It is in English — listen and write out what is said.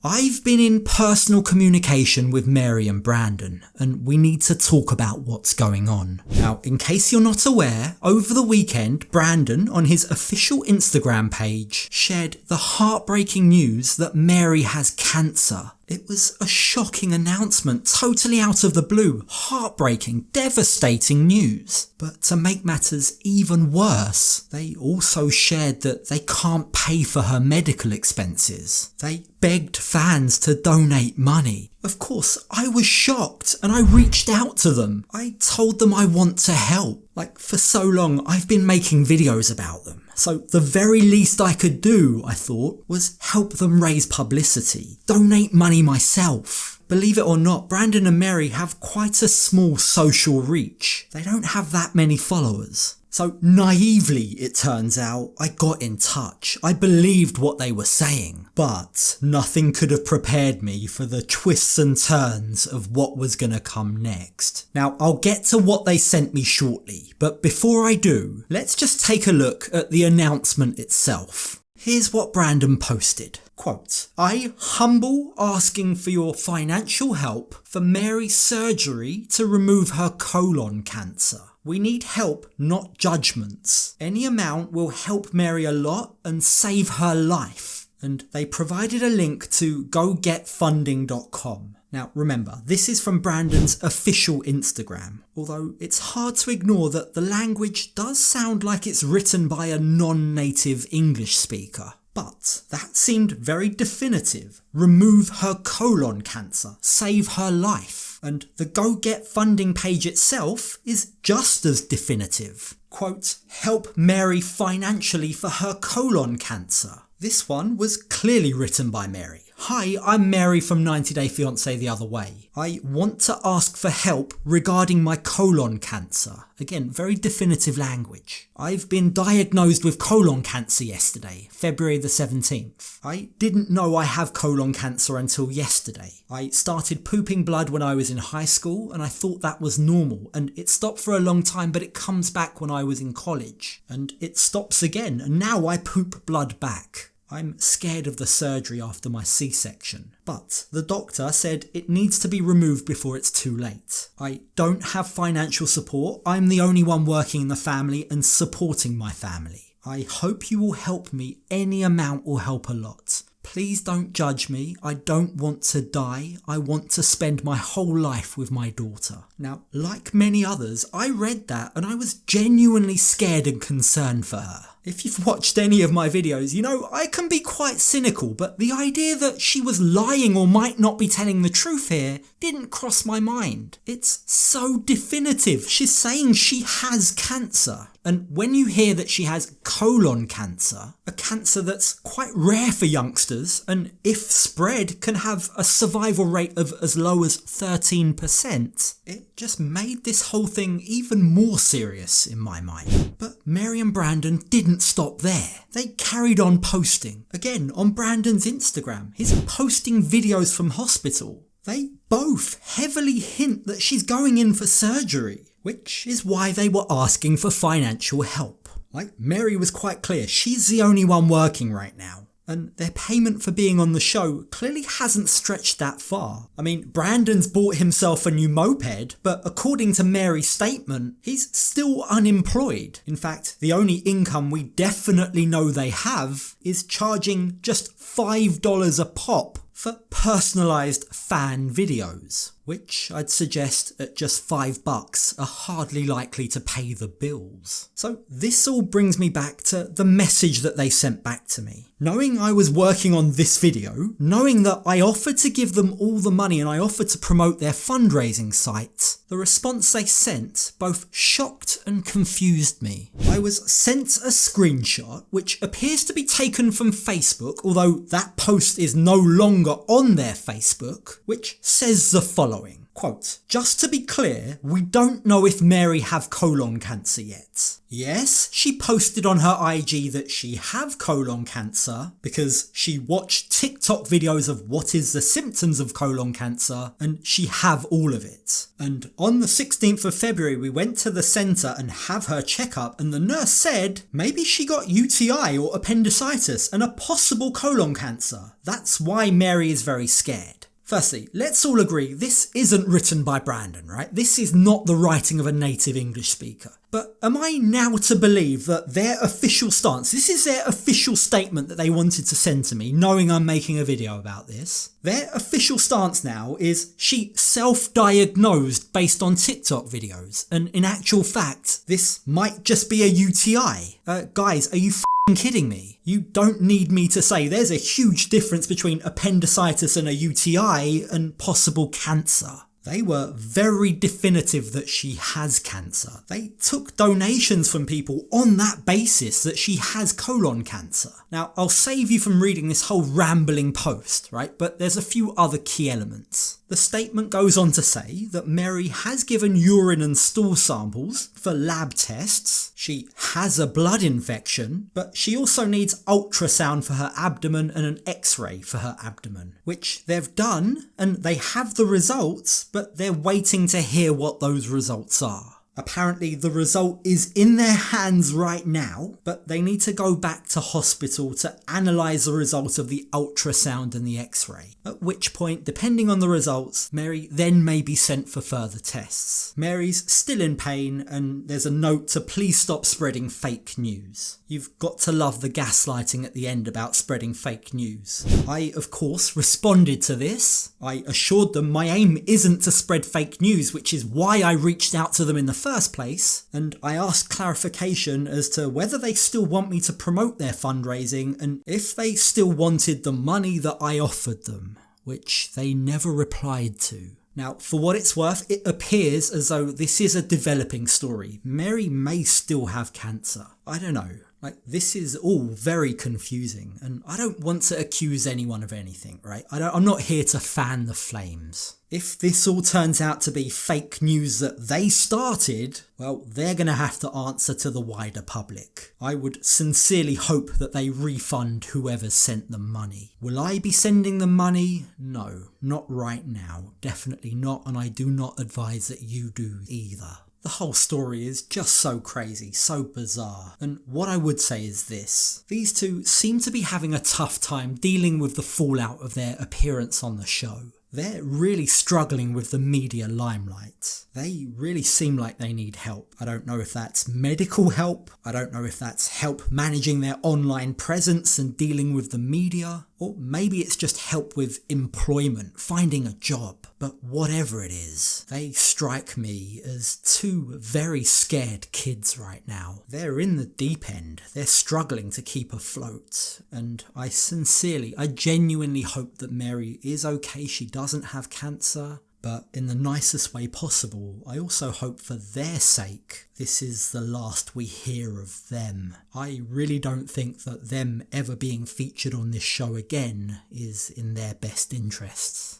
I've been in personal communication with Mary and Brandon, and we need to talk about what's going on. Now, in case you're not aware, over the weekend, Brandon, on his official Instagram page, shared the heartbreaking news that Mary has cancer. It was a shocking announcement, totally out of the blue, heartbreaking, devastating news. But to make matters even worse, they also shared that they can't pay for her medical expenses. They begged fans to donate money. Of course, I was shocked and I reached out to them. I told them I want to help. For so long, I've been making videos about them. So the very least I could do, I thought, was help them raise publicity, donate money myself. Believe it or not, Brandon and Mary have quite a small social reach. They don't have that many followers. So naively, it turns out, I got in touch. I believed what they were saying. But nothing could have prepared me for the twists and turns of what was gonna come next. Now, I'll get to what they sent me shortly, but before I do, let's just take a look at the announcement itself. Here's what Brandon posted. Quote, "I humble asking for your financial help for Mary's surgery to remove her colon cancer. We need help, not judgments. Any amount will help Mary a lot and save her life." And they provided a link to gogetfunding.com. Now remember, this is from Brandon's official Instagram, although it's hard to ignore that the language does sound like it's written by a non-native English speaker. But that seemed very definitive. Remove her colon cancer, save her life. And the Go Get Funding page itself is just as definitive. Quote, "Help Mary financially for her colon cancer." This one was clearly written by Mary. "Hi, I'm Mary from 90 Day Fiancé The Other Way. I want to ask for help regarding my colon cancer." Again, very definitive language. "I've been diagnosed with colon cancer yesterday, February the 17th. I didn't know I have colon cancer until yesterday. I started pooping blood when I was in high school and I thought that was normal, and it stopped for a long time, but it comes back when I was in college. And it stops again, and now I poop blood back. I'm scared of the surgery after my C-section, but the doctor said it needs to be removed before it's too late. I don't have financial support. I'm the only one working in the family and supporting my family. I hope you will help me. Any amount will help a lot. Please don't judge me. I don't want to die. I want to spend my whole life with my daughter." Now, like many others, I read that and I was genuinely scared and concerned for her. If you've watched any of my videos, you know I can be quite cynical, but the idea that she was lying or might not be telling the truth here didn't cross my mind. It's so definitive. She's saying she has cancer. And when you hear that she has colon cancer, a cancer that's quite rare for youngsters, and if spread can have a survival rate of as low as 13%, it just made this whole thing even more serious in my mind. But Mary and Brandon didn't stop there. They carried on posting, again on Brandon's Instagram. He's posting videos from hospital. They both heavily hint that she's going in for surgery, which is why they were asking for financial help. Mary was quite clear, she's the only one working right now. And their payment for being on the show clearly hasn't stretched that far. I mean, Brandon's bought himself a new moped, but according to Mary's statement, he's still unemployed. In fact, the only income we definitely know they have is charging just $5 a pop for personalised fan videos, which I'd suggest at just $5 are hardly likely to pay the bills. So this all brings me back to the message that they sent back to me. Knowing I was working on this video, knowing that I offered to give them all the money and I offered to promote their fundraising site, the response they sent both shocked and confused me. I was sent a screenshot which appears to be taken from Facebook, although that post is no longer on their Facebook, which says the following. Quote, "Just to be clear, we don't know if Mary have colon cancer yet. Yes, she posted on her IG that she have colon cancer because she watched TikTok videos of what is the symptoms of colon cancer and she have all of it. And on the 16th of February, we went to the centre and have her checkup and the nurse said maybe she got UTI or appendicitis and a possible colon cancer. That's why Mary is very scared." Firstly, let's all agree this isn't written by Brandon, right? This is not the writing of a native English speaker. But am I now to believe that their official stance, this is their official statement that they wanted to send to me, knowing I'm making a video about this? Their official stance now is she self-diagnosed based on TikTok videos. And in actual fact, this might just be a UTI. Guys, are you kidding me? You don't need me to say there's a huge difference between appendicitis and a UTI and possible cancer. They were very definitive that she has cancer. They took donations from people on that basis that she has colon cancer. Now, I'll save you from reading this whole rambling post, right? But there's a few other key elements. The statement goes on to say that Mary has given urine and stool samples for lab tests. She has a blood infection, but she also needs ultrasound for her abdomen and an X-ray for her abdomen, which they've done and they have the results, but they're waiting to hear what those results are. Apparently the result is in their hands right now, but they need to go back to hospital to analyse the result of the ultrasound and the X-ray. At which point, depending on the results, Mary then may be sent for further tests. Mary's still in pain and there's a note to please stop spreading fake news. You've got to love the gaslighting at the end about spreading fake news. I, of course, responded to this. I assured them my aim isn't to spread fake news, which is why I reached out to them in the first place, and I asked clarification as to whether they still want me to promote their fundraising and if they still wanted the money that I offered them, which they never replied to. Now, for what it's worth, it appears as though this is a developing story. Mary may still have cancer. I don't know. This is all very confusing, and I don't want to accuse anyone of anything, right? I'm not here to fan the flames. If this all turns out to be fake news that they started, well, they're going to have to answer to the wider public. I would sincerely hope that they refund whoever sent them money. Will I be sending them money? No, not right now. Definitely not, and I do not advise that you do either. The whole story is just so crazy, so bizarre. And what I would say is this. These two seem to be having a tough time dealing with the fallout of their appearance on the show. They're really struggling with the media limelight. They really seem like they need help. I don't know if that's medical help. I don't know if that's help managing their online presence and dealing with the media. Or maybe it's just help with employment, finding a job. But whatever it is, they strike me as two very scared kids right now. They're in the deep end. They're struggling to keep afloat. And I genuinely hope that Mary is okay. She doesn't have cancer. But in the nicest way possible, I also hope for their sake, this is the last we hear of them. I really don't think that them ever being featured on this show again is in their best interests.